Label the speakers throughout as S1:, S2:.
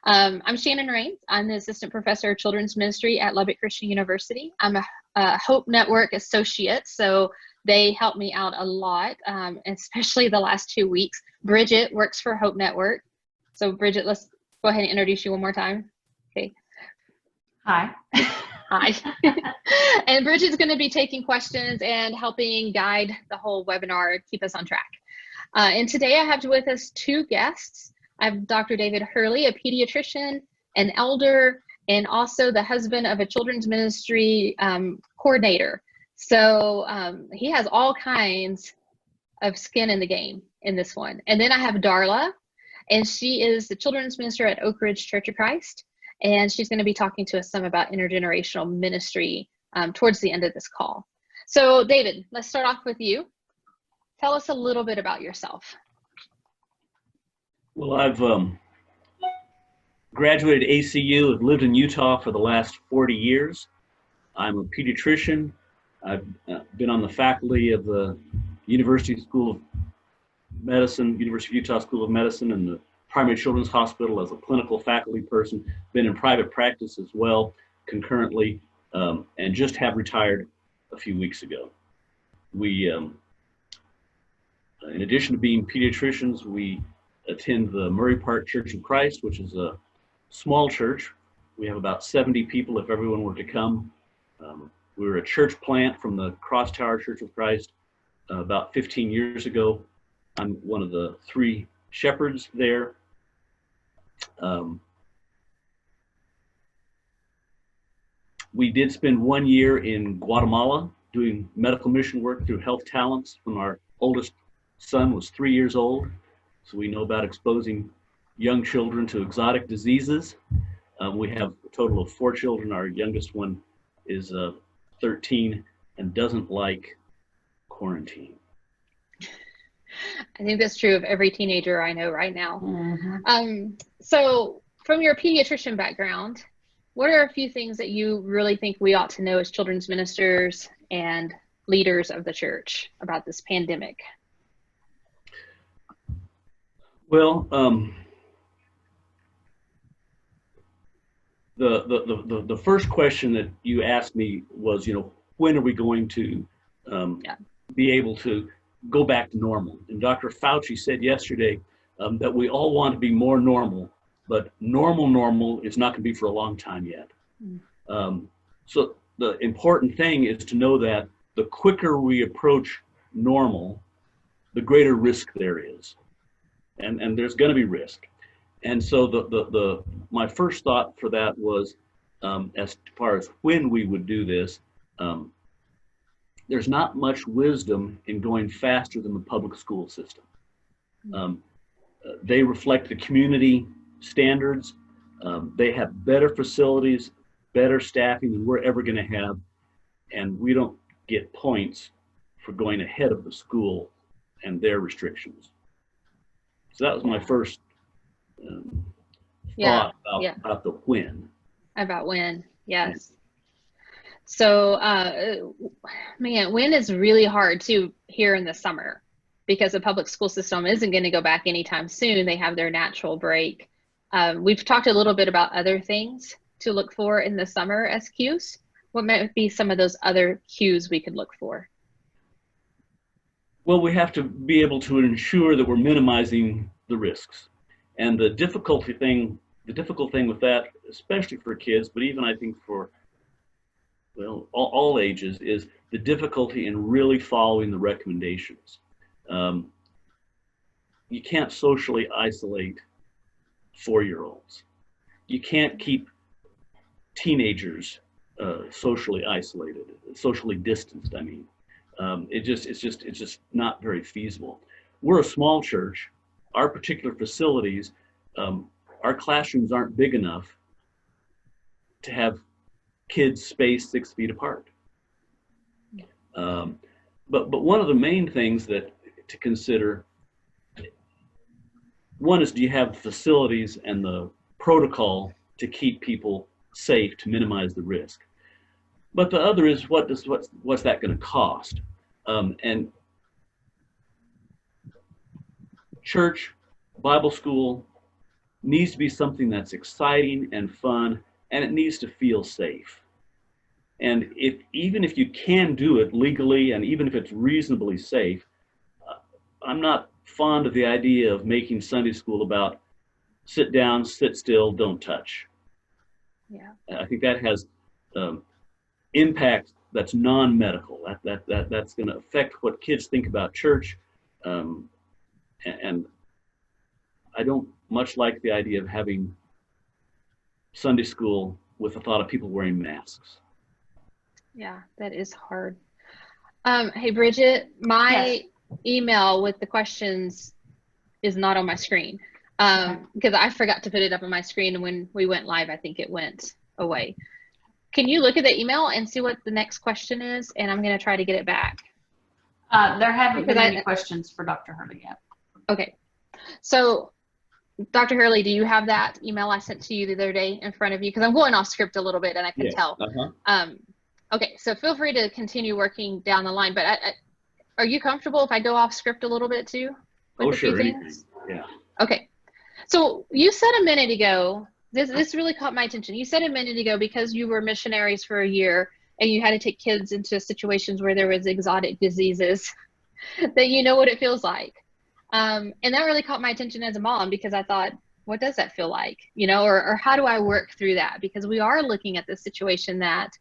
S1: I'm Shannon Rains. I'm the assistant professor of children's ministry at Lubbock Christian University. I'm a Hope Network associate, so they help me out a lot, especially the last 2 weeks. Bridget works for Hope Network. So Bridget, let's go ahead and introduce you one more time. Okay.
S2: Hi.
S1: Hi. And Bridget's going to be taking questions and helping guide the whole webinar, keep us on track. And today I have with us two guests. I have Dr. David Hurley, a pediatrician, an elder, and also the husband of a children's ministry coordinator. So he has all kinds of skin in the game in this one. And then I have Darla, and she is the children's minister at Oak Ridge Church of Christ. And she's going to be talking to us some about intergenerational ministry towards the end of this call. So David, let's start off with you. Tell us a little bit about yourself.
S3: Well, I've graduated ACU. I've lived in Utah for the last 40 years. I'm a pediatrician. I've been on the faculty of the University School of Medicine, University of Utah School of Medicine, and the Primary Children's Hospital as a clinical faculty person. Been in private practice as well, concurrently, and just have retired a few weeks ago. We, in addition to being pediatricians, we attend the Murray Park Church of Christ, which is a small church. We have about 70 people if everyone were to come. We were a church plant from the Cross Tower Church of Christ about 15 years ago. I'm one of the 3 shepherds there. We did spend 1 year in Guatemala doing medical mission work through Health Talents when our oldest son was 3 years old. So we know about exposing young children to exotic diseases. We have a total of 4 children. Our youngest one is 13 and doesn't like quarantine.
S1: I think that's true of every teenager I know right now.
S2: Mm-hmm.
S1: So from your pediatrician background, what are a few things that you really think we ought to know as children's ministers and leaders of the church about this pandemic?
S3: Well, the first question that you asked me was, when are we going to be able to go back to normal? And Dr. Fauci said yesterday that we all want to be more normal, but normal is not going to be for a long time yet. So the important thing is to know that the quicker we approach normal, the greater risk there is. And there's going to be risk. And so my first thought for that was, as far as when we would do this, there's not much wisdom in going faster than the public school system. They reflect the community standards. They have better facilities, better staffing than we're ever going to have. And we don't get points for going ahead of the school and their restrictions. So that was my first thought about the when.
S1: About when, yes. So, man, when is really hard too here in the summer because the public school system isn't going to go back anytime soon. They have their natural break. We've talked a little bit about other things to look for in the summer as cues. What might be some of those other cues we could look for?
S3: Well, we have to be able to ensure that we're minimizing the risks. And the difficult thing with that, especially for kids, but even I think for, well, all ages, is the difficulty in really following the recommendations. You can't socially isolate 4-year-olds. You can't keep teenagers socially isolated, socially distanced, I mean. It's just not very feasible. We're a small church. Our particular facilities, our classrooms aren't big enough to have kids spaced 6 feet apart. But one of the main things to consider, one is, do you have the facilities and the protocol to keep people safe, to minimize the risk? But the other is, what's that going to cost? And church, Bible school, needs to be something that's exciting and fun, and it needs to feel safe. And even if you can do it legally, and even if it's reasonably safe, I'm not fond of the idea of making Sunday school about sit down, sit still, don't touch.
S1: Yeah.
S3: I think that has impact that's non-medical. That's going to affect what kids think about church. And I don't much like the idea of having Sunday school with the thought of people wearing masks.
S1: Yeah, that is hard. Hey, Bridget, my email with the questions is not on my screen because I forgot to put it up on my screen. And when we went live, I think it went away. Can you look at the email and see what the next question is? And I'm going to try to get it back.
S2: There haven't been any questions for Dr. Hurley yet. Okay.
S1: So, Dr. Hurley, do you have that email I sent to you the other day in front of you? Because I'm going off script a little bit and I can tell. Okay, so feel free to continue working down the line. But are you comfortable if I go off script a little bit too?
S3: Oh, sure. Yeah.
S1: Okay. So you said a minute ago, this really caught my attention. You said a minute ago, because you were missionaries for a year and you had to take kids into situations where there was exotic diseases, that you know what it feels like. And that really caught my attention as a mom, because I thought, what does that feel like? You know, or how do I work through that? Because we are looking at the situation that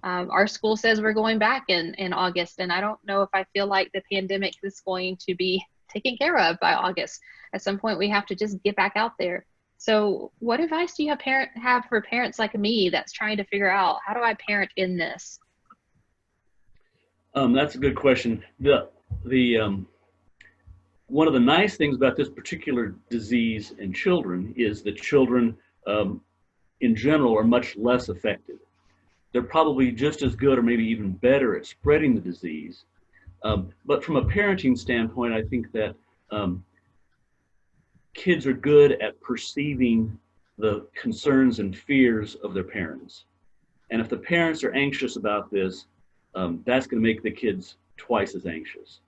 S1: our school says we're going back in August, and I don't know if I feel like the pandemic is going to be taken care of by August. At some point, we have to just get back out there. So what advice do you have for parents like me that's trying to figure out, how do I parent in this?
S3: That's a good question. One of the nice things about this particular disease in children is that children in general are much less affected. They're probably just as good or maybe even better at spreading the disease. But from a parenting standpoint, I think that kids are good at perceiving the concerns and fears of their parents. And if the parents are anxious about this, that's going to make the kids twice as anxious.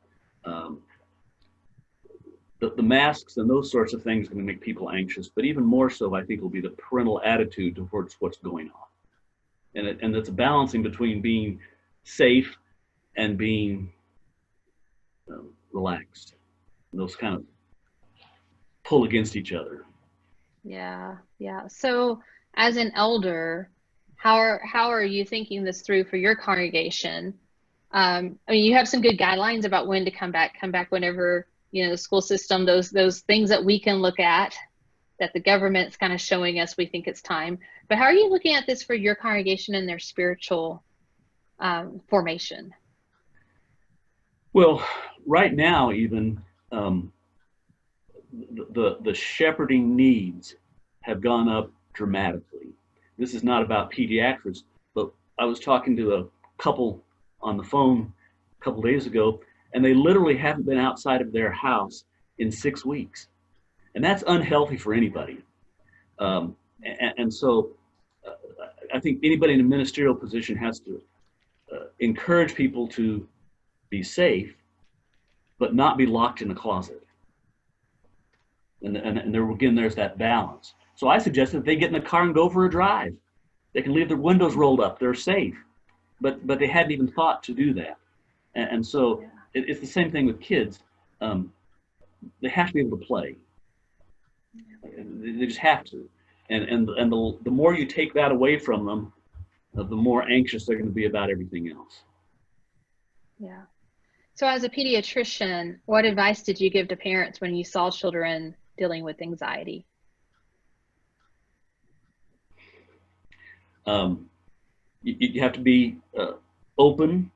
S3: The masks and those sorts of things are going to make people anxious, but even more so, I think, will be the parental attitude towards what's going on. And it's a balancing between being safe and being relaxed. And those kind of pull against each other.
S1: Yeah. So as an elder, how are you thinking this through for your congregation? I mean, you have some good guidelines about when to come back whenever, you know, the school system, those things that we can look at, that the government's kind of showing us we think it's time. But how are you looking at this for your congregation and their spiritual formation?
S3: Well, right now, even the shepherding needs have gone up dramatically. This is not about pediatrics, but I was talking to a couple on the phone a couple days ago, and they literally haven't been outside of their house in 6 weeks. And that's unhealthy for anybody. And so I think anybody in a ministerial position has to encourage people to be safe, but not be locked in a closet. And there, again, there's that balance. So I suggest that they get in the car and go for a drive. They can leave their windows rolled up. They're safe. But they hadn't even thought to do that. And so it's the same thing with kids. They have to be able to play. They just have to. And the more you take that away from them, the more anxious they're going to be about everything else.
S1: Yeah. So as a pediatrician, what advice did you give to parents when you saw children dealing with anxiety?
S3: You have to be open.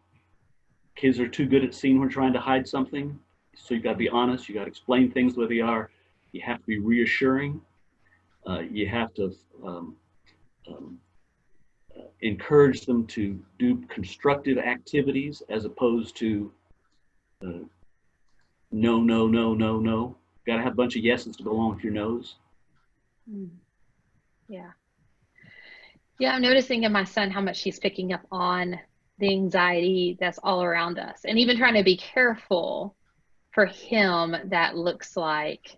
S3: Kids are too good at seeing when we're trying to hide something. So you got to be honest. You got to explain things the way they are. You have to be reassuring. You have to encourage them to do constructive activities as opposed to no. Got to have a bunch of yeses to go along with your no's.
S1: Yeah, I'm noticing in my son how much he's picking up on the anxiety that's all around us, and even trying to be careful for him. That looks like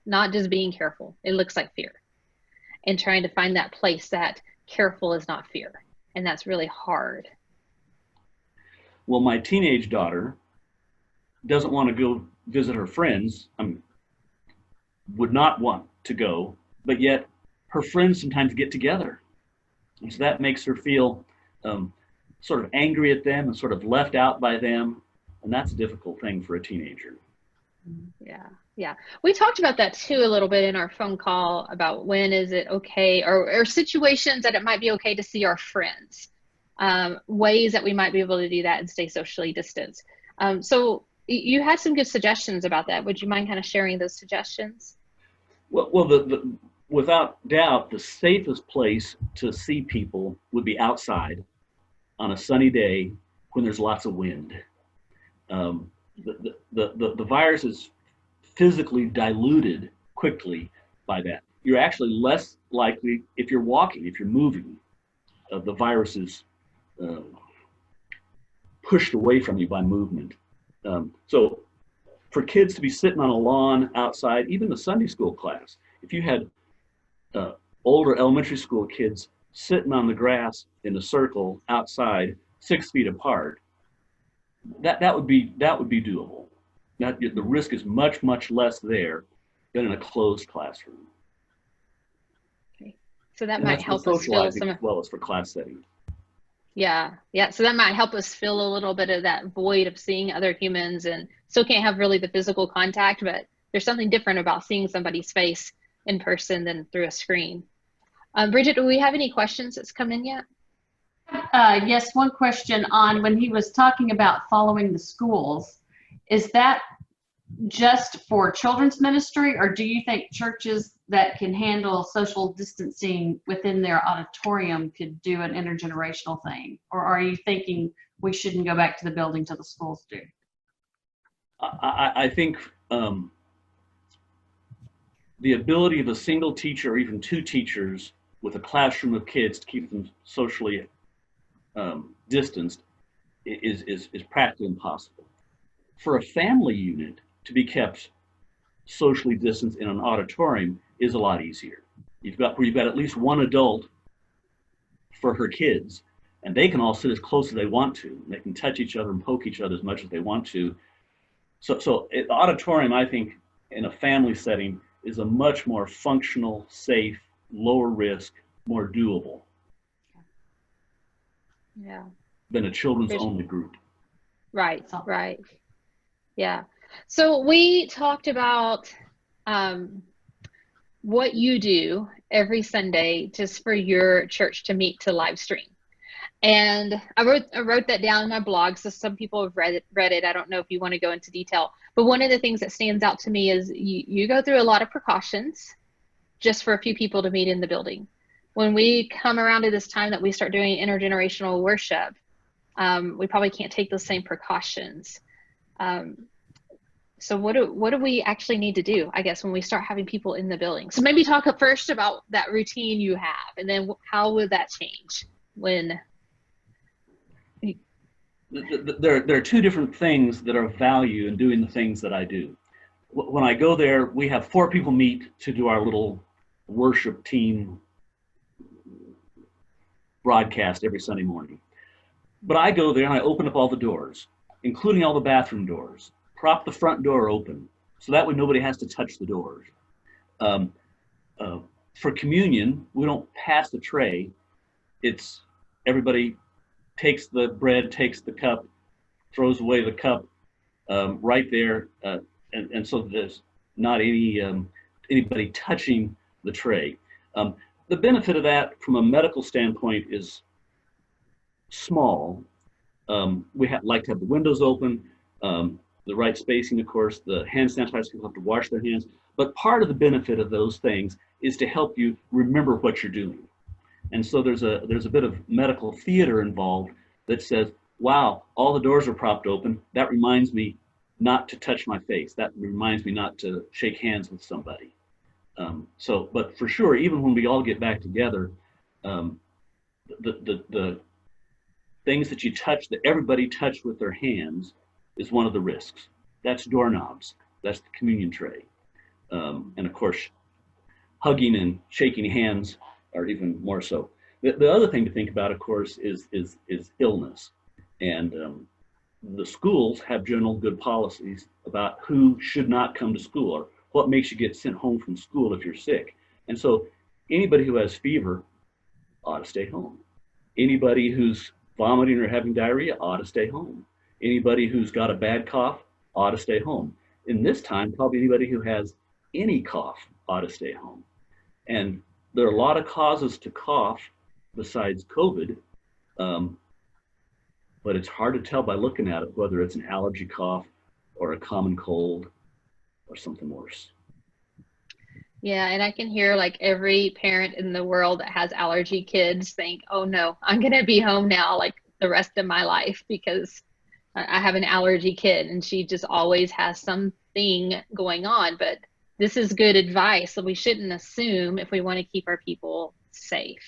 S1: not just being careful. It looks like fear. And trying to find that place that careful is not fear. And that's really hard.
S3: Well, my teenage daughter doesn't want to go visit her friends, would not want to go, but yet her friends sometimes get together. And so that makes her feel sort of angry at them and sort of left out by them. And that's a difficult thing for a teenager.
S1: Yeah. We talked about that too a little bit in our phone call about when is it okay, or situations that it might be okay to see our friends, ways that we might be able to do that and stay socially distanced. So you had some good suggestions about that. Would you mind kind of sharing those suggestions?
S3: Well, without doubt, the safest place to see people would be outside on a sunny day when there's lots of wind. The virus is physically diluted quickly by that. You're actually less likely, if you're walking, if you're moving, the virus is pushed away from you by movement. So for kids to be sitting on a lawn outside, even the Sunday school class, if you had older elementary school kids sitting on the grass in a circle outside 6 feet apart, that would be doable. The risk is much, much less there than in a closed classroom.
S1: Okay, so that might help us feel some,
S3: as well as for class setting.
S1: Yeah. So that might help us fill a little bit of that void of seeing other humans, and still can't have really the physical contact, but there's something different about seeing somebody's face in person than through a screen. Bridget, do we have any questions that's come in yet?
S2: Yes, one question on when he was talking about following the schools. Is that just for children's ministry, or do you think churches that can handle social distancing within their auditorium could do an intergenerational thing? Or are you thinking we shouldn't go back to the building till the schools do?
S3: I think the ability of a single teacher or even two teachers with a classroom of kids to keep them socially distanced is practically impossible. For a family unit to be kept socially distanced in an auditorium is a lot easier. You've got at least one adult for her kids, and they can all sit as close as they want to. They can touch each other and poke each other as much as they want to. So the auditorium, I think, in a family setting is a much more functional, safe, lower risk, more doable.
S1: Yeah.
S3: Than a children's only group.
S1: Right. Yeah. So we talked about what you do every Sunday just for your church to meet to live stream. And I wrote that down in my blog, so some people have read it. I don't know if you want to go into detail, but one of the things that stands out to me is you go through a lot of precautions just for a few people to meet in the building. When we come around to this time that we start doing intergenerational worship, we probably can't take those same precautions. So what do we actually need to do, I guess, when we start having people in the building? So maybe talk first about that routine you have, and then how would that change when?
S3: There are two different things that are of value in doing the things that I do. When I go there, we have 4 people meet to do our little worship team broadcast every Sunday morning. But I go there and I open up all the doors, including all the bathroom doors, prop the front door open, so that way nobody has to touch the doors. For communion, we don't pass the tray. It's everybody takes the bread, takes the cup, throws away the cup right there, and so there's not anybody touching the tray. The benefit of that from a medical standpoint is small. We like to have the windows open, the right spacing, of course, the hand sanitizer, people have to wash their hands. But part of the benefit of those things is to help you remember what you're doing. And so there's a bit of medical theater involved that says, wow, all the doors are propped open. That reminds me not to touch my face. That reminds me not to shake hands with somebody. But for sure, even when we all get back together, the things that you touch, that everybody touched with their hands, is one of the risks. That's doorknobs. That's the communion tray. And of course, hugging and shaking hands are even more so. The other thing to think about, of course, is illness. And the schools have general good policies about who should not come to school or what makes you get sent home from school if you're sick. And so anybody who has fever ought to stay home. Anybody who's vomiting or having diarrhea ought to stay home. Anybody who's got a bad cough ought to stay home. In this time, probably anybody who has any cough ought to stay home. And there are a lot of causes to cough besides COVID, but it's hard to tell by looking at it whether it's an allergy cough or a common cold or something worse.
S1: Yeah, and I can hear like every parent in the world that has allergy kids think, oh no, I'm going to be home now like the rest of my life because I have an allergy kid and she just always has something going on. But this is good advice. So we shouldn't assume if we want to keep our people safe.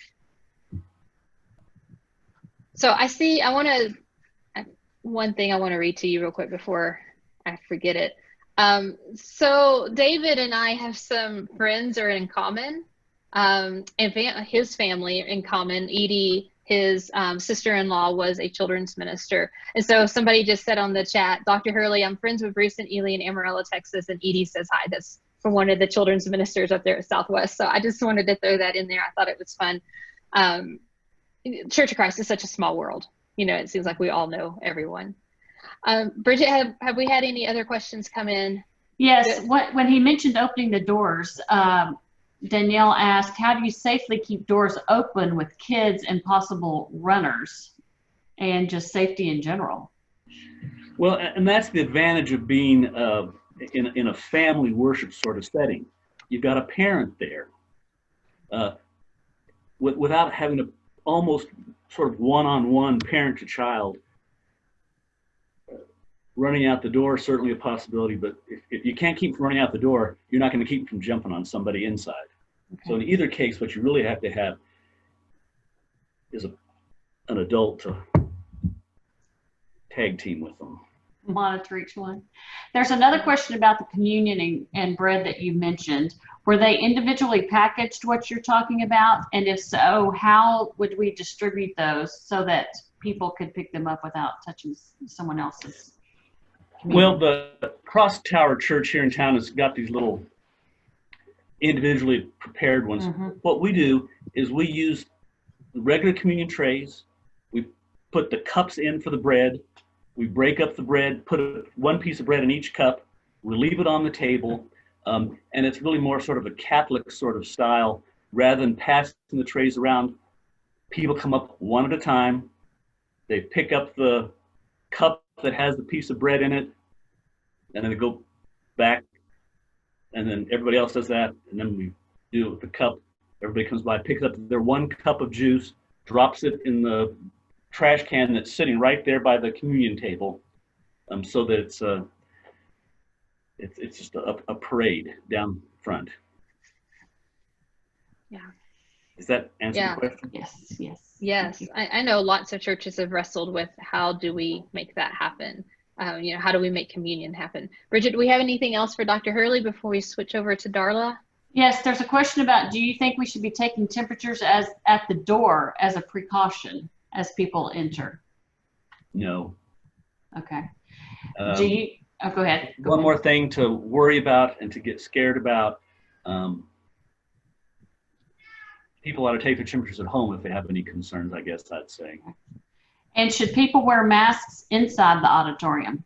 S1: So one thing I want to read to you real quick before I forget it. So David and I have some friends are in common, and his family in common. Edie, his sister-in-law, was a children's minister. And so somebody just said on the chat, Dr. Hurley, I'm friends with Bruce and Ely in Amarillo, Texas, and Edie says hi. That's from one of the children's ministers up there at Southwest. So I just wanted to throw that in there. I thought it was fun. Church of Christ is such a small world. You know, it seems like we all know everyone. Bridget, have we had any other questions come in?
S2: Yes, when he mentioned opening the doors, Danielle asked, how do you safely keep doors open with kids and possible runners and just safety in general?
S3: Well, and that's the advantage of being in a family worship sort of setting. You've got a parent there without having to almost sort of one-on-one parent to child. Running out the door is certainly a possibility, but if you can't keep them from running out the door, you're not going to keep them from jumping on somebody inside. Okay. So in either case, what you really have to have is an adult to tag team with them.
S2: Monitor each one. There's another question about the communion and bread that you mentioned. Were they individually packaged, what you're talking about? And if so, how would we distribute those so that people could pick them up without touching someone else's?
S3: Well, the Cross Tower Church here in town has got these little individually prepared ones. Mm-hmm. What we do is we use the regular communion trays. We put the cups in for the bread. We break up the bread, put one piece of bread in each cup. We leave it on the table. And it's really more sort of a Catholic sort of style. Rather than passing the trays around, people come up one at a time. They pick up the cup that has the piece of bread in it, and then they go back, and then everybody else does that, and then we do it with the cup. Everybody comes by, picks up their one cup of juice, drops it in the trash can that's sitting right there by the communion table, so that it's just a parade down front.
S1: Yeah.
S3: Does that answer the question?
S2: Yes.
S1: I know lots of churches have wrestled with how do we make that happen? How do we make communion happen? Bridget, do we have anything else for Dr. Hurley before we switch over to Darla?
S2: Yes, there's a question about, do you think we should be taking temperatures at the door as a precaution as people enter?
S3: No.
S2: Okay. Go ahead.
S3: One more thing to worry about and to get scared about. People ought to take their temperatures at home if they have any concerns, I guess I'd say.
S2: And should people wear masks inside the auditorium?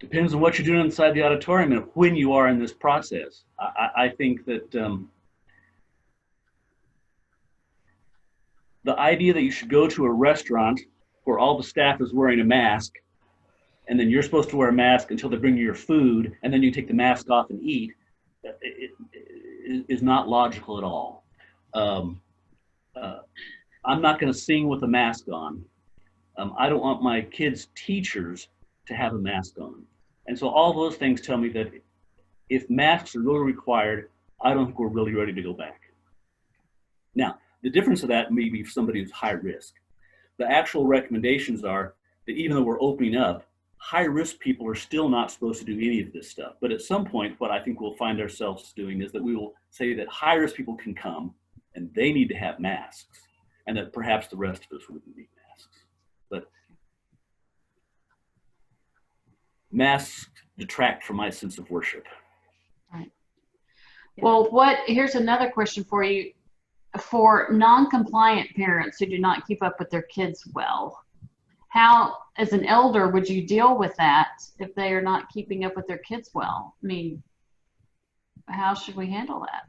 S3: Depends on what you're doing inside the auditorium and when you are in this process. I think that the idea that you should go to a restaurant where all the staff is wearing a mask and then you're supposed to wear a mask until they bring you your food and then you take the mask off and eat, is not logical at all. I'm not going to sing with a mask on. I don't want my kids' teachers to have a mask on. And so all those things tell me that if masks are really required, I don't think we're really ready to go back. Now, the difference of that may be for somebody who's high risk. The actual recommendations are that even though we're opening up, high-risk people are still not supposed to do any of this stuff. But at some point, what I think we'll find ourselves doing is that we will say that high-risk people can come and they need to have masks, and that perhaps the rest of us wouldn't need masks. But masks detract from my sense of worship.
S2: Right. Well, here's another question for you. For non-compliant parents who do not keep up with their kids well, how, as an elder, would you deal with that if they are not keeping up with their kids well? I mean, how should we handle that?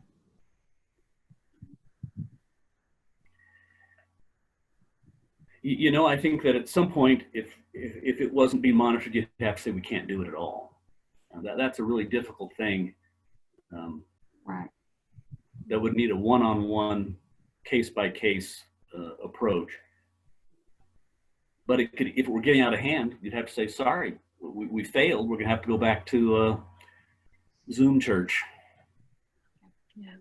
S3: You know, I think that at some point, if it wasn't being monitored, you'd have to say we can't do it at all. That's a really difficult thing.
S2: Right.
S3: That would need a one-on-one, case-by-case approach. But if it were getting out of hand, you'd have to say, sorry, we failed. We're going to have to go back to Zoom church.
S1: Yeah.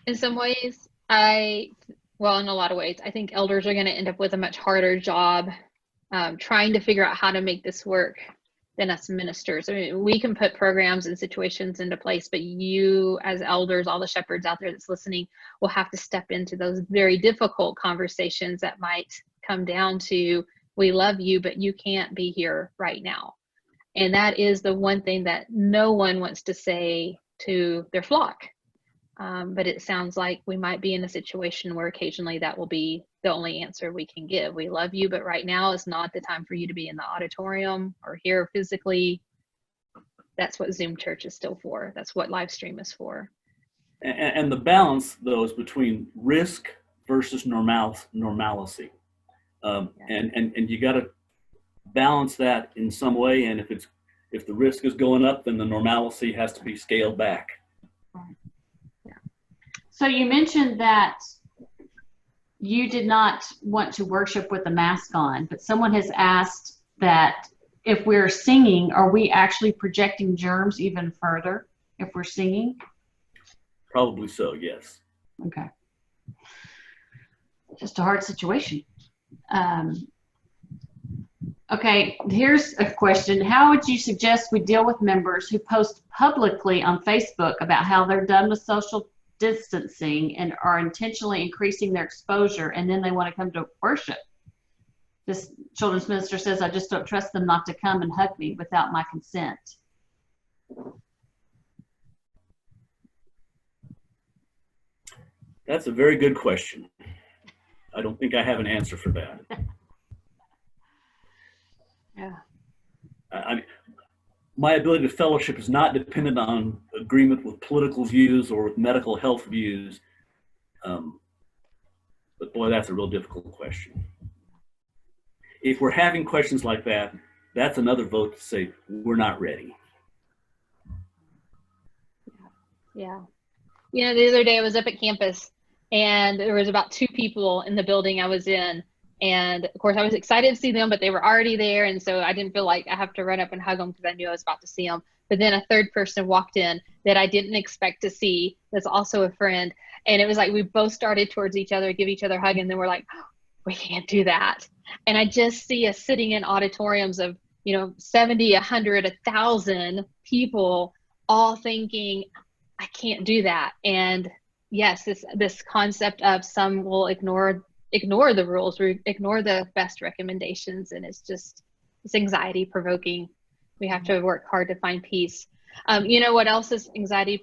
S1: In some ways, well, in a lot of ways, I think elders are going to end up with a much harder job trying to figure out how to make this work than us ministers. I mean, we can put programs and situations into place, but you as elders, all the shepherds out there that's listening, will have to step into those very difficult conversations that might come down to, we love you, but you can't be here right now. And that is the one thing that no one wants to say to their flock. But it sounds like we might be in a situation where occasionally that will be the only answer we can give. We love you, but right now is not the time for you to be in the auditorium or here physically. That's what Zoom church is still for. That's what live stream is for.
S3: And the balance, though, is between risk versus normalcy. And you got to balance that in some way. And if the risk is going up, then the normalcy has to be scaled back.
S2: So you mentioned that you did not want to worship with a mask on, but someone has asked that if we're singing, are we actually projecting germs even further if we're singing?
S3: Probably so, yes.
S2: Okay. Just a hard situation. Okay, here's a question. How would you suggest we deal with members who post publicly on Facebook about how they're done with social distancing and are intentionally increasing their exposure, and then they want to come to worship? This children's minister says, I just don't trust them not to come and hug me without my consent.
S3: That's a very good question. I don't think I have an answer for that.
S1: Yeah.
S3: My ability to fellowship is not dependent on agreement with political views or with medical health views. But boy, that's a real difficult question. If we're having questions like that, that's another vote to say we're not ready.
S1: Yeah. You know, the other day I was up at campus and there was about 2 people in the building I was in. And of course I was excited to see them, but they were already there. And so I didn't feel like I have to run up and hug them because I knew I was about to see them. But then a third person walked in that I didn't expect to see. That's also a friend. And it was like, we both started towards each other, give each other a hug. And then we're like, oh, we can't do that. And I just see us sitting in auditoriums of, 70, 100, 1,000 people all thinking, I can't do that. And yes, this concept of some will ignore the rules or ignore the best recommendations, and it's anxiety provoking. We have to work hard to find peace. You know what else is anxiety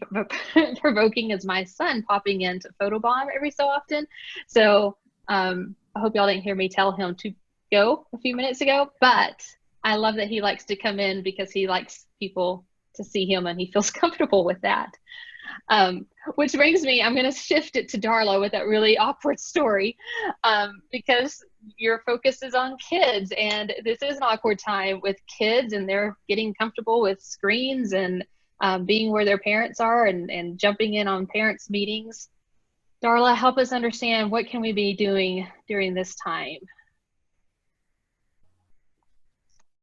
S1: provoking is my son popping in to photobomb every so often. So I hope y'all didn't hear me tell him to go a few minutes ago, but I love that he likes to come in because he likes people to see him and he feels comfortable with that. Which brings me, I'm going to shift it to Darla with that really awkward story, because your focus is on kids, and this is an awkward time with kids, and they're getting comfortable with screens and being where their parents are and jumping in on parents' meetings. Darla, help us understand, what can we be doing during this time?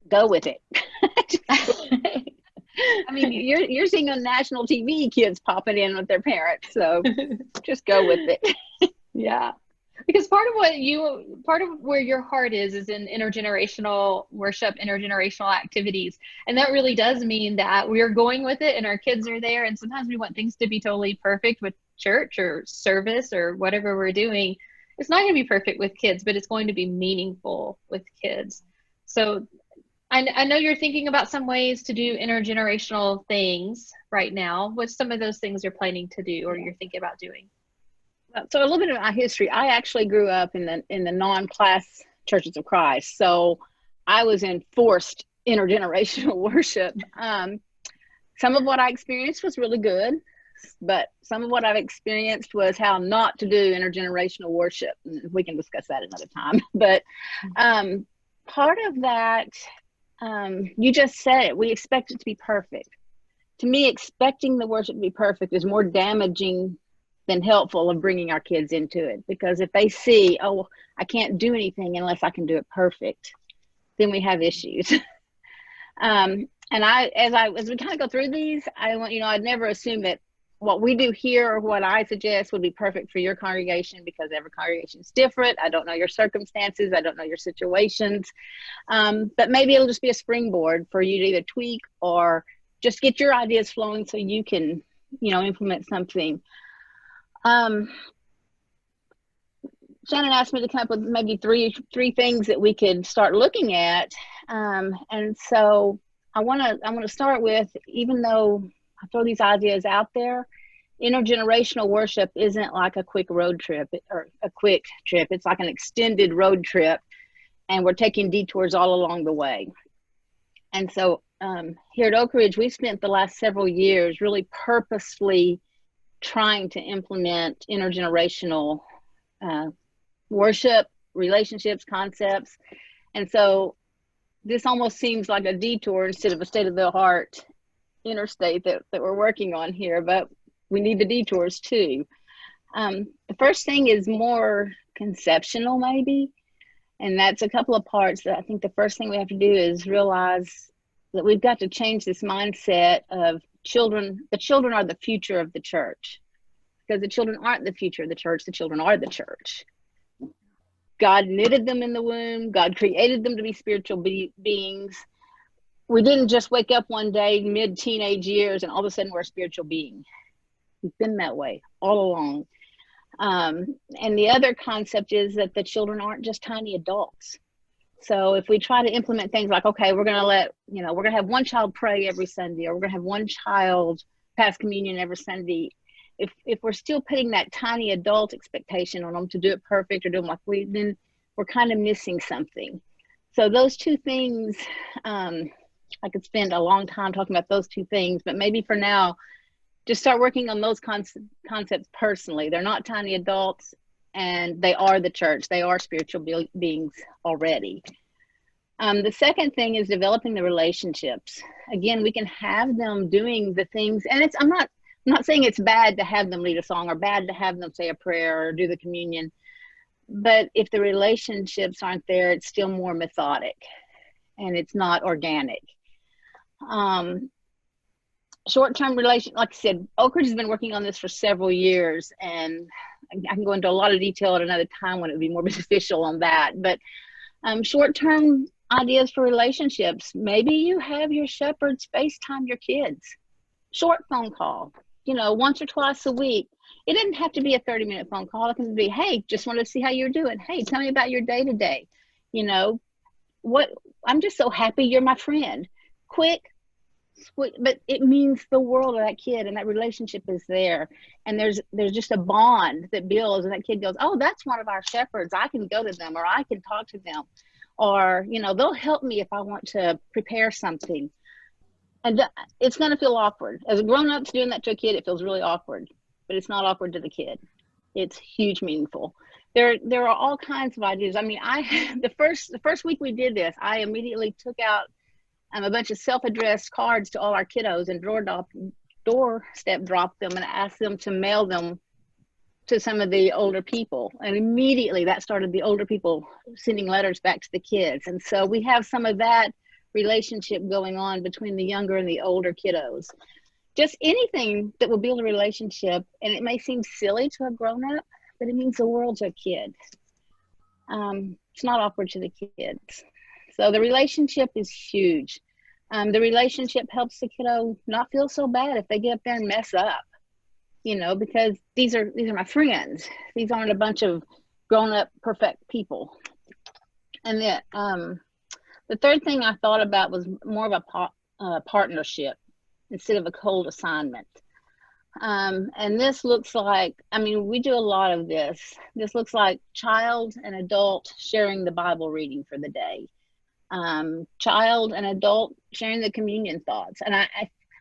S4: Go with it. I mean, you're seeing on national TV kids popping in with their parents, so just go with it.
S1: Yeah. Because part of where your heart is in intergenerational worship, intergenerational activities. And that really does mean that we're going with it and our kids are there. And sometimes we want things to be totally perfect with church or service or whatever we're doing. It's not going to be perfect with kids, but it's going to be meaningful with kids. So I know you're thinking about some ways to do intergenerational things right now. What's some of those things you're planning to do or you're thinking about doing?
S4: So a little bit of my history. I actually grew up in the non-class Churches of Christ. So I was in forced intergenerational worship. Some of what I experienced was really good, but some of what I've experienced was how not to do intergenerational worship. We can discuss that another time. But part of that, you just said it, we expect it to be perfect. To me, expecting the worship to be perfect is more damaging than helpful of bringing our kids into it. Because if they see, oh, I can't do anything unless I can do it perfect, then we have issues. And as we kind of go through these, I'd never assume that what we do here or what I suggest would be perfect for your congregation, because every congregation is different. I don't know your circumstances. I don't know your situations. But maybe it'll just be a springboard for you to either tweak or just get your ideas flowing so you can, implement something. Shannon asked me to come up with maybe three things that we could start looking at. And so I want to start with, even though I throw these ideas out there, intergenerational worship isn't like a quick road trip or a quick trip. It's like an extended road trip, and we're taking detours all along the way. And so here at Oak Ridge, we've spent the last several years really purposefully trying to implement intergenerational worship, relationships, concepts. And so this almost seems like a detour instead of a state of the heart interstate that we're working on here, but we need the detours too. The first thing is more conceptual maybe, and that's a couple of parts. That I think the first thing we have to do is realize that we've got to change this mindset of children. The children are the future of the church, because the children aren't the future of the church. The children are the church. God knitted them in the womb. God created them to be spiritual beings. We didn't just wake up one day mid-teenage years and all of a sudden we're a spiritual being. We've been that way all along. And the other concept is that the children aren't just tiny adults. So if we try to implement things like, okay, we're going to have one child pray every Sunday, or we're going to have one child pass communion every Sunday. If we're still putting that tiny adult expectation on them to do it perfect or do them like then we're kind of missing something. So those two things, I could spend a long time talking about those two things, but maybe for now, just start working on those concepts personally. They're not tiny adults, and they are the church. They are spiritual beings already. The second thing is developing the relationships. Again, we can have them doing the things, and I'm not saying it's bad to have them lead a song or bad to have them say a prayer or do the communion, but if the relationships aren't there, it's still more methodic and it's not organic. Short-term relation, like I said, Oak Ridge has been working on this for several years, and I can go into a lot of detail at another time when it would be more beneficial on that. But short-term ideas for relationships. Maybe you have your shepherds FaceTime your kids. Short phone call, once or twice a week. It didn't have to be a 30-minute phone call. It can be, hey, just wanted to see how you're doing. Hey, tell me about your day today. I'm just so happy you're my friend. Quick, sweet, but it means the world to that kid, and that relationship is there. And there's just a bond that builds, and that kid goes, oh, that's one of our shepherds. I can go to them, or I can talk to them, or, they'll help me if I want to prepare something. And it's going to feel awkward. As a grown-up doing that to a kid, it feels really awkward, but it's not awkward to the kid. It's huge meaningful. There are all kinds of ideas. I mean, the first week we did this, I immediately took out a bunch of self-addressed cards to all our kiddos and doorstep dropped them and asked them to mail them to some of the older people. And immediately that started the older people sending letters back to the kids. And so we have some of that relationship going on between the younger and the older kiddos. Just anything that will build a relationship. And it may seem silly to a grown-up, but it means the world to a kid. It's not awkward to the kids. So the relationship is huge. The relationship helps the kiddo not feel so bad if they get up there and mess up, you know, because these are my friends. These aren't a bunch of grown-up perfect people. And then the third thing I thought about was more of a partnership instead of a cold assignment. And this looks like, I mean, we do a lot of this. This looks like child and adult sharing the Bible reading for the day. Child and adult sharing the communion thoughts. And I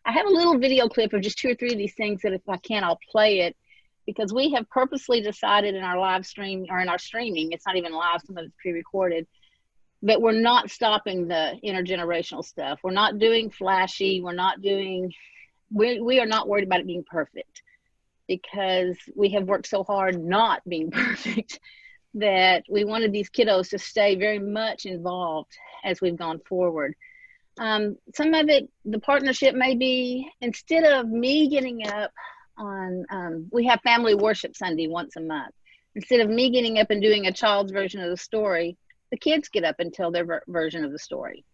S4: have a little video clip of just 2 or 3 of these things that if I can, I'll play it, because we have purposely decided in our live stream, or in our streaming, it's not even live, some of it's pre-recorded, that we're not stopping the intergenerational stuff. We're not doing flashy. We're not doing, we are not worried about it being perfect, because we have worked so hard not being perfect that we wanted these kiddos to stay very much involved as we've gone forward. Some of it, the partnership may be, instead of me getting up on, we have family worship Sunday once a month. Instead of me getting up and doing a child's version of the story, the kids get up and tell their version of the story.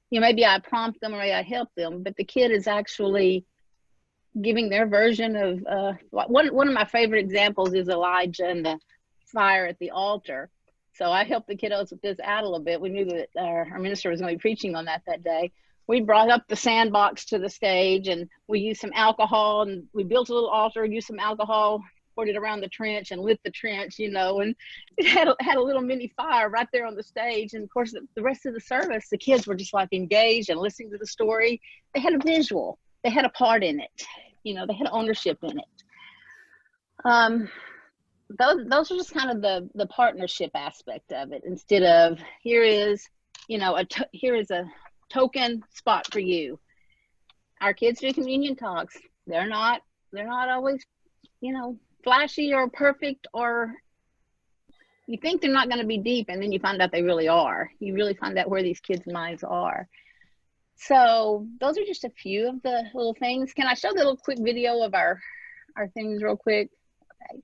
S4: You know, maybe I prompt them or maybe I help them, but the kid is actually giving their version of, one of my favorite examples is Elijah and the fire at the altar. So I helped the kiddos with this out a little bit. We knew that our minister was going to be preaching on that day. We brought up the sandbox to the stage, and we used some alcohol, and we built a little altar, used some alcohol, poured it around the trench and lit the trench, you know, and it had a little mini fire right there on the stage. And of course, the rest of the service, the kids were just like engaged and listening to the story. They had a visual, they had a part in it, you know, they had ownership in it. Those are just kind of the partnership aspect of it, instead of here is, you know, here is a token spot for you. Our kids do communion talks. They're not always, you know, flashy or perfect, or you think they're not going to be deep, and then you find out they really are. You really find out where these kids' minds are. So those are just a few of the little things. Can I show the little quick video of our things real quick? Okay.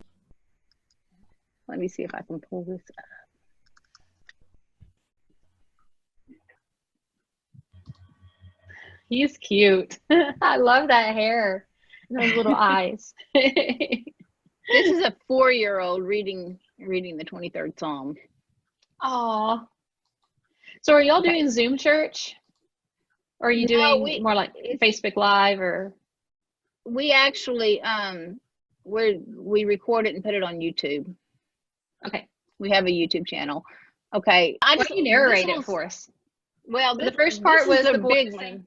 S4: Let me see if I can pull this up.
S1: He's cute. I love that hair and those little eyes.
S4: This is a 4-year-old reading the 23rd Psalm.
S1: Aw. So are y'all doing Zoom church? Or are you doing more like Facebook Live, or?
S4: We actually, we record it and put it on YouTube.
S1: Okay.
S4: We have a YouTube channel. Okay.
S1: Why don't you narrate it for us?
S4: Well,
S1: the first part was
S4: the big one.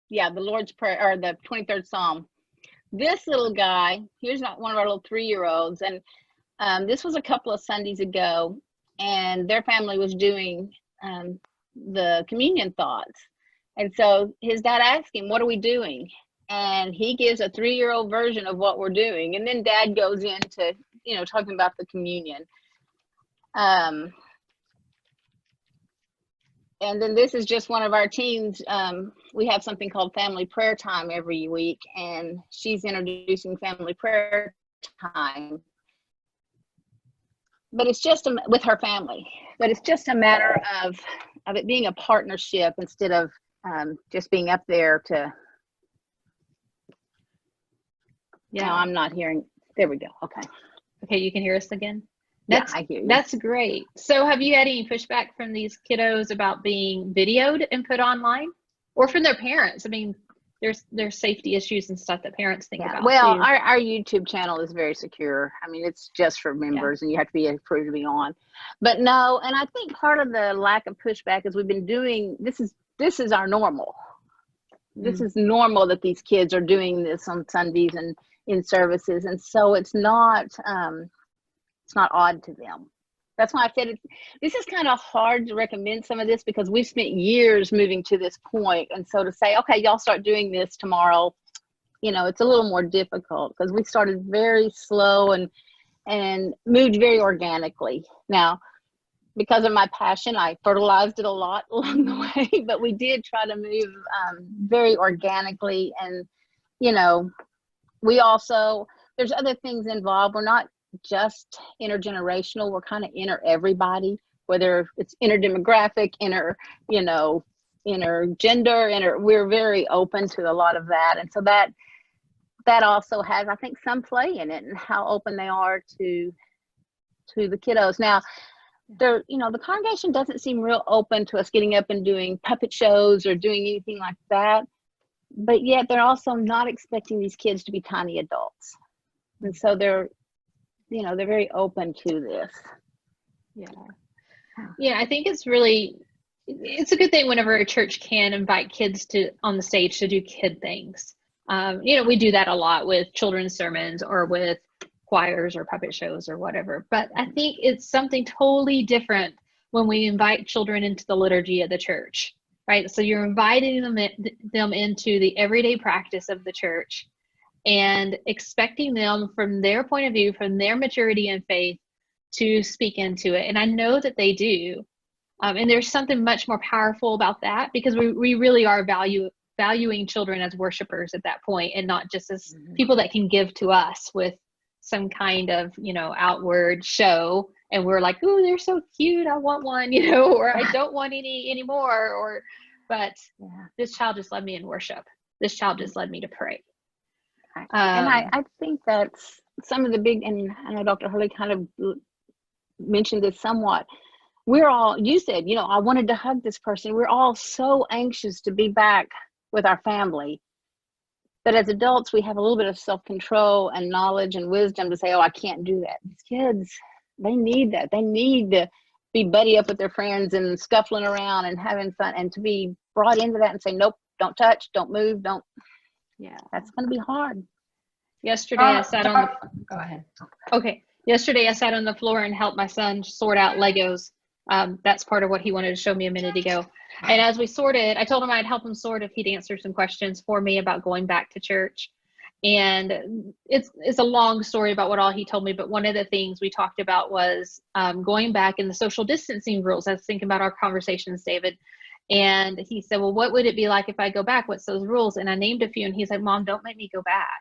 S4: Yeah, the Lord's Prayer, or the 23rd Psalm. This little guy, here's one of our little 3-year-olds, and this was a couple of Sundays ago, and their family was doing the communion thoughts. And so his dad asked him, what are we doing? And he gives a 3-year-old version of what we're doing. And then dad goes into, you know, talking about the communion. And then this is just one of our teens. We have something called family prayer time every week, and she's introducing family prayer time. But it's just with her family. But it's just a matter of it being a partnership instead of just being up there to. Yeah, no, I'm not hearing. There we go. Okay.
S1: Okay, you can hear us again?
S4: Yeah, I hear you.
S1: That's great. So have you had any pushback from these kiddos about being videoed and put online, or from their parents? I mean, there's safety issues and stuff that parents think about.
S4: Well,
S1: too.
S4: Our YouTube channel is very secure. I mean, it's just for members, and you have to be approved to be on. But no, and I think part of the lack of pushback is we've been doing, this is our normal. This is normal that these kids are doing this on Sundays and in services, and so it's not odd to them. That's why I said this is kind of hard to recommend some of this, because we've spent years moving to this point, and so to say, okay, y'all start doing this tomorrow, you know, it's a little more difficult, because we started very slow and moved very organically. Now, because of my passion, I fertilized it a lot along the way, but we did try to move very organically. And, you know, we also, there's other things involved. We're not just intergenerational. We're kind of everybody, whether it's interdemographic, intergender, we're very open to a lot of that. And so that also has, I think, some play in it and how open they are to the kiddos. Now, the congregation doesn't seem real open to us getting up and doing puppet shows or doing anything like that. But yet they're also not expecting these kids to be tiny adults. And so they're very open to this.
S1: Yeah, I think it's a good thing whenever a church can invite kids on the stage to do kid things. We do that a lot with children's sermons or with choirs or puppet shows or whatever. But I think it's something totally different when we invite children into the liturgy of the church, right? So you're inviting them into the everyday practice of the church and expecting them from their point of view, from their maturity and faith, to speak into it. And I know that they do. And there's something much more powerful about that, because we really are valuing children as worshipers at that point, and not just as people that can give to us with some kind of, outward show. And we're like, oh, they're so cute, I want one, or I don't want any anymore. But this child just led me in worship. This child just led me to pray.
S4: And I think that's some of the big, and I know Dr. Hurley kind of mentioned this somewhat. You said, I wanted to hug this person. We're all so anxious to be back with our family. But as adults, we have a little bit of self-control and knowledge and wisdom to say, oh, I can't do that. These kids, they need that. They need to be buddy up with their friends and scuffling around and having fun, and to be brought into that and say, nope, don't touch, don't move, don't. Yeah, that's going to be hard.
S1: Yesterday, I sat on
S2: Go ahead.
S1: Okay. Yesterday, I sat on the floor and helped my son sort out Legos. That's part of what he wanted to show me a minute ago. And as we sorted, I told him I'd help him sort if he'd answer some questions for me about going back to church. And it's a long story about what all he told me, but one of the things we talked about was going back in the social distancing rules. I was thinking about our conversations, David. And he said, well, what would it be like if I go back? What's those rules? And I named a few, and he's like, Mom, don't make me go back.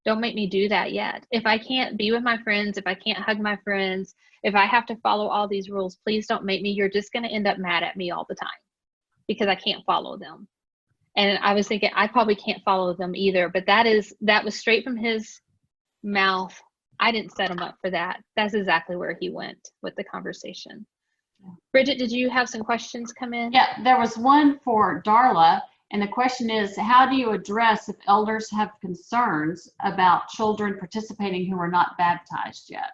S1: Don't make me do that yet. If I can't be with my friends, if I can't hug my friends, if I have to follow all these rules, please don't make me. You're just going to end up mad at me all the time because I can't follow them. And I was thinking, I probably can't follow them either. But that was straight from his mouth. I didn't set him up for that. That's exactly where he went with the conversation. Bridget, did you have some questions come in?
S2: Yeah, there was one for Darla. And the question is, how do you address if elders have concerns about children participating who are not baptized yet?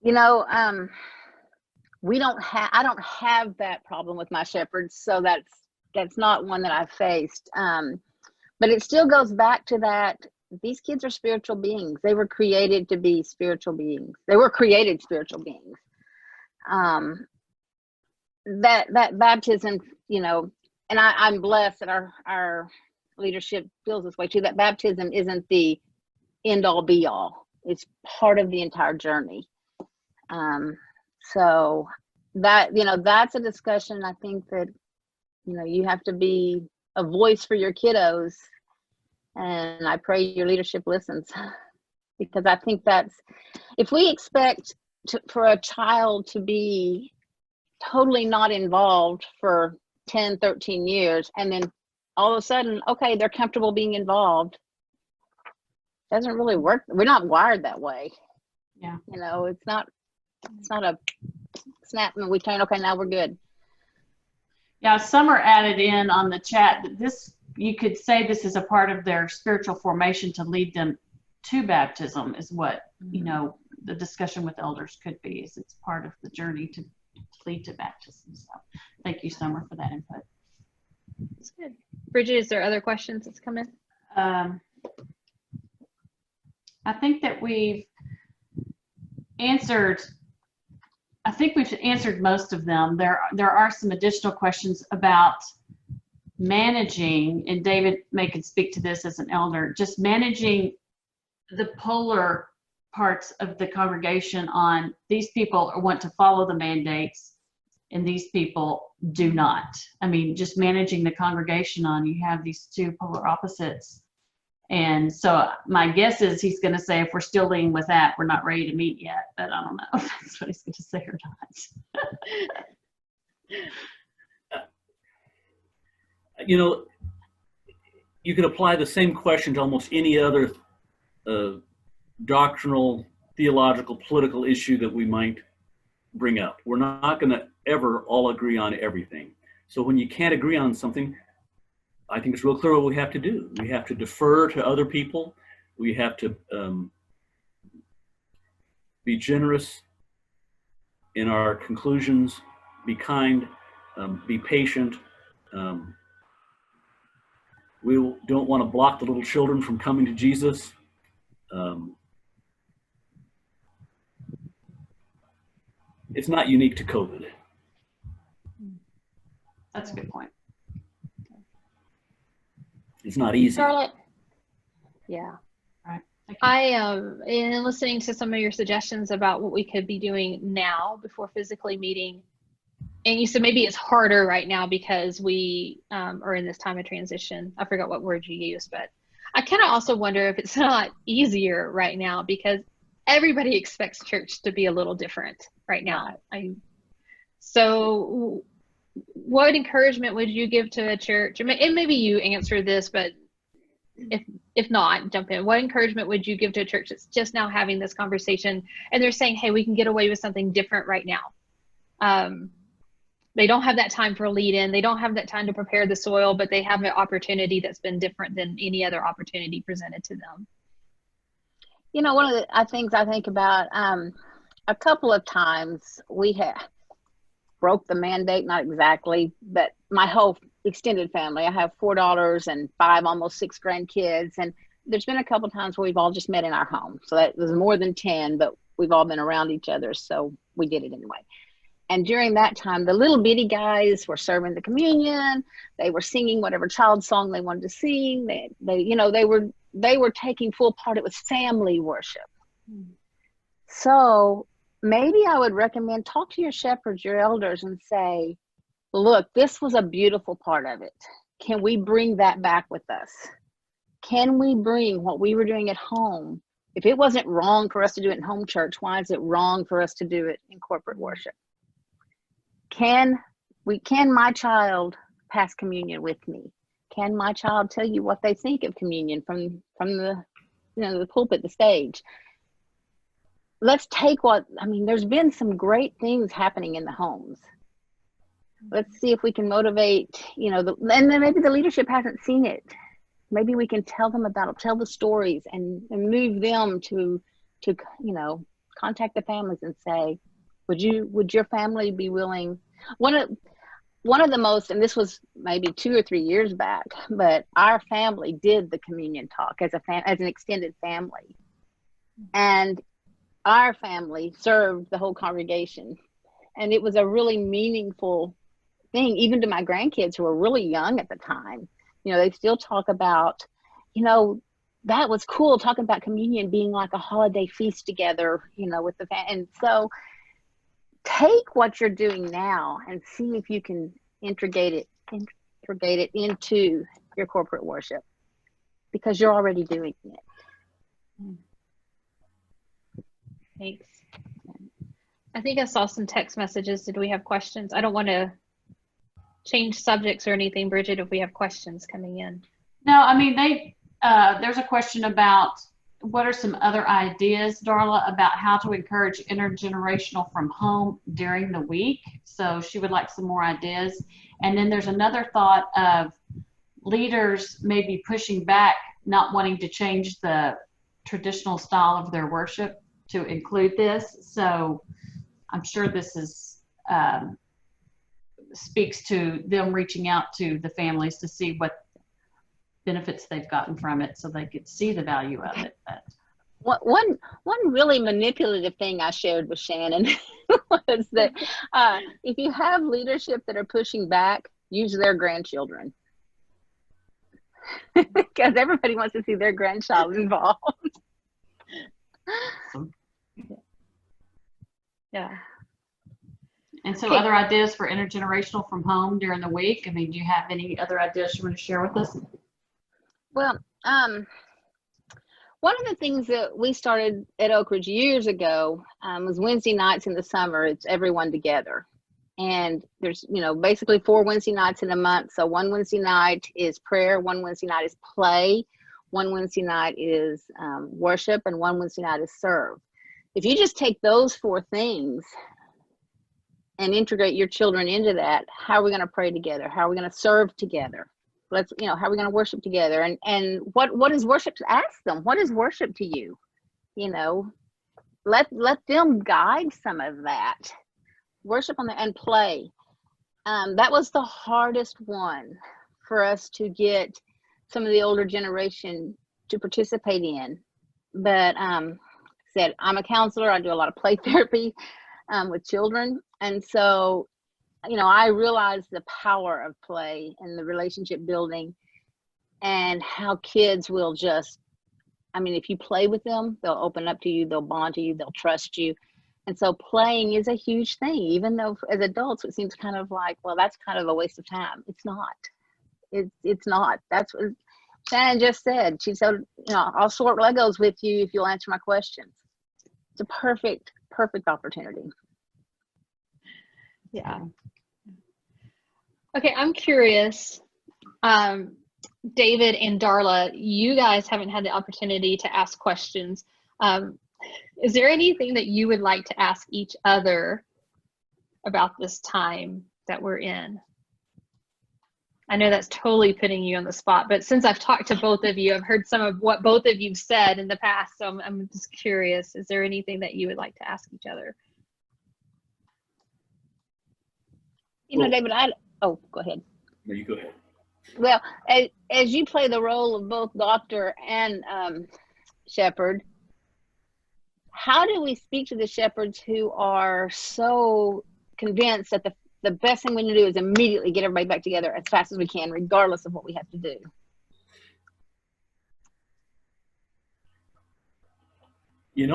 S4: I don't have that problem with my shepherds, so that's not one that I've faced. But it still goes back to that these kids are spiritual beings. They were created to be spiritual beings. They were created spiritual beings. That baptism, and I'm blessed that our leadership feels this way too, that baptism isn't the end all be all. It's part of the entire journey. So that, that's a discussion. I think that, you have to be a voice for your kiddos, and I pray your leadership listens, because I think that's, if we expect for a child to be totally not involved for 10, 13 years, and then all of a sudden, okay, they're comfortable being involved, doesn't really work. We're not wired that way.
S2: Yeah.
S4: It's not a snap and we turn, okay, now we're good.
S2: Yeah, Summer added in on the chat that this, you could say this is a part of their spiritual formation to lead them to baptism, is what, the discussion with elders could be, is it's part of the journey to lead to baptism. So thank you, Summer, for that input.
S1: That's good. Bridget, is there other questions that's come in?
S2: I think that we've answered most of them. There are some additional questions about managing, and David may can speak to this as an elder, just managing the polar parts of the congregation on these people want to follow the mandates and these people do not. I mean, just managing the congregation on, you have these two polar opposites, And so my guess is he's going to say, if we're still leaning with that, we're not ready to meet yet. But I don't know if that's what he's going to say or not.
S3: You know, you could apply the same question to almost any other doctrinal, theological, political issue that we might bring up. We're not going to ever all agree on everything. So when you can't agree on something, I think it's real clear what we have to do. We have to defer to other people. We have to be generous in our conclusions, be kind, be patient. We don't want to block the little children from coming to Jesus. It's not unique to COVID.
S2: That's a good point.
S3: It's not easy.
S1: Darla, yeah.
S2: Right.
S1: In listening to some of your suggestions about what we could be doing now before physically meeting, and you said maybe it's harder right now because we are in this time of transition. I forgot what word you used, but I kind of also wonder if it's not easier right now because everybody expects church to be a little different right now. So what encouragement would you give to a church? And maybe you answer this, but if not, jump in. What encouragement would you give to a church that's just now having this conversation and they're saying, hey, we can get away with something different right now? They don't have that time for a lead in. They don't have that time to prepare the soil, but they have an opportunity that's been different than any other opportunity presented to them.
S4: You know, one of the things I think about, a couple of times we broke the mandate, not exactly, but my whole extended family. I have 4 daughters and 5, almost 6 grandkids. And there's been a couple of times where we've all just met in our home. So that was more than 10, but we've all been around each other. So we did it anyway. And during that time, the little bitty guys were serving the communion. They were singing whatever child song they wanted to sing. They were taking full part. It was family worship. So maybe I would recommend talk to your shepherds, your elders, and say, look, this was a beautiful part of it. Can we bring that back with us? Can we bring what we were doing at home? If it wasn't wrong for us to do it in home church, why is it wrong for us to do it in corporate worship? Can my child pass communion with me? Can my child tell you what they think of communion from the the pulpit, the stage? Let's take there's been some great things happening in the homes. Let's see if we can motivate, and then maybe the leadership hasn't seen it. Maybe we can tell them about it, tell the stories and move them to contact the families and say, would your family be willing? One of the most, and this was maybe 2 or 3 years back, but our family did the communion talk as an extended family. And our family served the whole congregation. And it was a really meaningful thing, even to my grandkids who were really young at the time. They still talk about, that was cool, talking about communion being like a holiday feast together, with the family. And so take what you're doing now and see if you can integrate it into your corporate worship, because you're already doing it.
S1: Thanks. I think I saw some text messages. Did we have questions? I don't want to change subjects or anything, Bridget, if we have questions coming in.
S2: No, there's a question about what are some other ideas, Darla, about how to encourage intergenerational from home during the week. So she would like some more ideas. And then there's another thought of leaders maybe pushing back, not wanting to change the traditional style of their worship to include this. So I'm sure this is speaks to them reaching out to the families to see what benefits they've gotten from it, so they could see the value of it.
S4: But one really manipulative thing I shared with Shannon was that if you have leadership that are pushing back, use their grandchildren, because everybody wants to see their grandchild involved.
S1: Yeah.
S2: And so other ideas for intergenerational from home during the week? Do you have any other ideas you want to share with us?
S4: Well, One of the things that we started at Oak Ridge years ago was Wednesday nights in the summer. It's everyone together. And there's, basically 4 Wednesday nights in a month. So one Wednesday night is prayer, one Wednesday night is play, one Wednesday night is worship, and one Wednesday night is serve. If you just take those 4 things and integrate your children into that, how are we going to pray together? How are we going to serve together? How are we going to worship together? And what is worship? Ask them, what is worship to you? Let them guide some of that. Worship on and play. That was the hardest one for us to get some of the older generation to participate in. But said, I'm a counselor. I do a lot of play therapy with children. And so, I realized the power of play and the relationship building and how kids will just, if you play with them, they'll open up to you, they'll bond to you, they'll trust you. And so playing is a huge thing, even though as adults, it seems kind of like, well, that's kind of a waste of time. It's not. It's not. That's what Shannon just said. She said, I'll sort Legos with you if you'll answer my questions. It's a perfect opportunity.
S1: Yeah. Okay, I'm curious. David and Darla, you guys haven't had the opportunity to ask questions. Is there anything that you would like to ask each other about this time that we're in? I know that's totally putting you on the spot, but since I've talked to both of you, I've heard some of what both of you've said in the past, so I'm just curious. Is there anything that you would like to ask each other?
S4: David, go ahead.
S3: No, you go ahead.
S4: Well, as you play the role of both doctor and shepherd, how do we speak to the shepherds who are so convinced that the best thing we can do is immediately get everybody back together as fast as we can, regardless of what we have to do?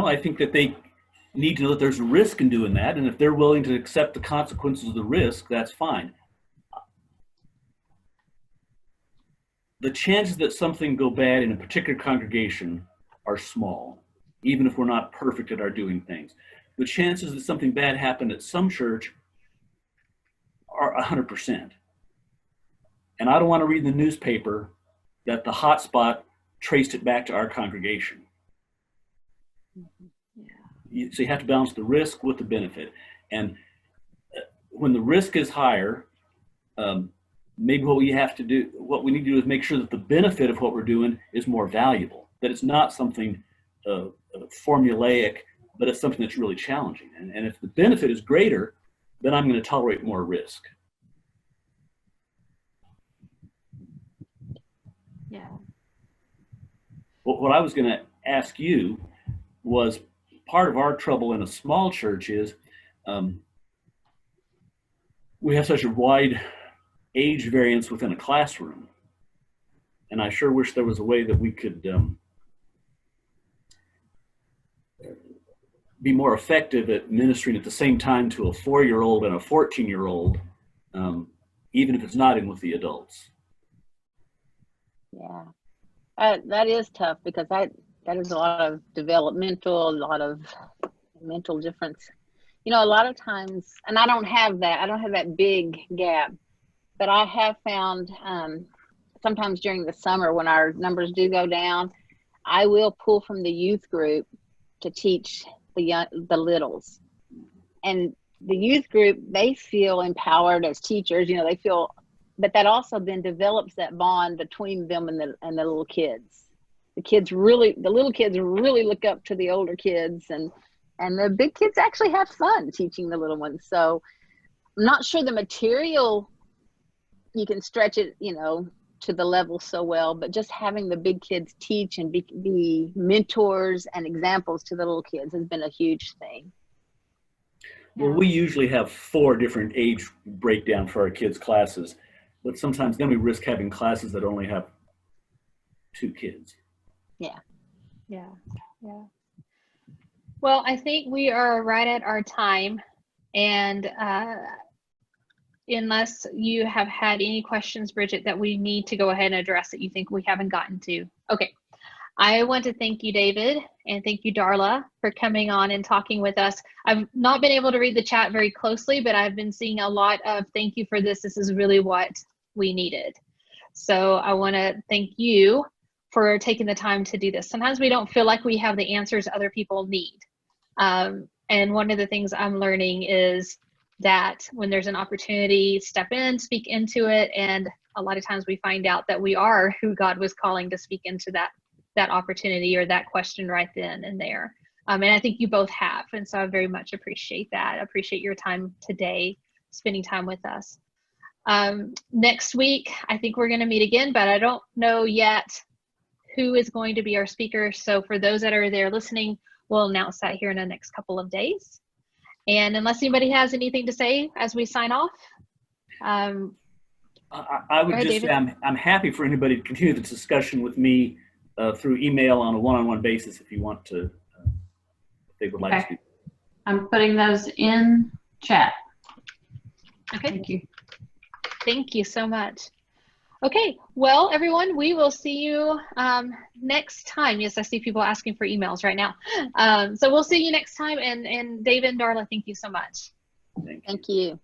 S3: I think that they need to know that there's a risk in doing that, and if they're willing to accept the consequences of the risk, that's fine. The chances that something go bad in a particular congregation are small, even if we're not perfect at our doing things. The chances that something bad happened at some church are 100%. And I don't want to read in the newspaper that the hot spot traced it back to our congregation. So you have to balance the risk with the benefit. And when the risk is higher, maybe what we need to do is make sure that the benefit of what we're doing is more valuable, that it's not something formulaic, but it's something that's really challenging. And if the benefit is greater, then I'm going to tolerate more risk.
S1: Yeah.
S3: What I was going to ask you was, part of our trouble in a small church is we have such a wide age variance within a classroom. And I sure wish there was a way that we could be more effective at ministering at the same time to a 4-year-old and a 14-year-old, even if it's not in with the adults.
S4: Yeah, that is tough, because that is a lot of developmental, a lot of mental difference. A lot of times, and I don't have that big gap, but I have found sometimes during the summer when our numbers do go down, I will pull from the youth group to teach the littles. And the youth group, they feel empowered as teachers, they feel, but that also then develops that bond between them and the little kids. The little kids really look up to the older kids, and the big kids actually have fun teaching the little ones. So I'm not sure the material, you can stretch it, to the level so well, but just having the big kids teach and be mentors and examples to the little kids has been a huge thing.
S3: Well, we usually have 4 different age breakdown for our kids' classes, but sometimes then we risk having classes that only have 2 kids.
S1: Yeah. Well, I think we are right at our time, and unless you have had any questions, Bridget, that we need to go ahead and address that you think we haven't gotten to. Okay. I want to thank you, David, and thank you, Darla, for coming on and talking with us. I've not been able to read the chat very closely, but I've been seeing a lot of thank you for this. This is really what we needed. So I want to thank you for taking the time to do this. Sometimes we don't feel like we have the answers other people need. And one of the things I'm learning is that when there's an opportunity, step in, speak into it. And a lot of times we find out that we are who God was calling to speak into that opportunity or that question right then and there. And I think you both have. And so I very much appreciate that. I appreciate your time today, spending time with us. Next week, I think we're going to meet again, but I don't know yet who is going to be our speaker. So for those that are there listening, we'll announce that here in the next couple of days. And unless anybody has anything to say as we sign off.
S3: I would just say I'm happy for anybody to continue the discussion with me through email on a one-on-one basis if you want to, if they would like to.
S2: I'm putting those in chat.
S1: Okay.
S2: Thank you.
S1: Thank you so much. Okay, well, everyone, we will see you next time. Yes, I see people asking for emails right now. So we'll see you next time. And David and Darla, thank you so much.
S4: Thank you.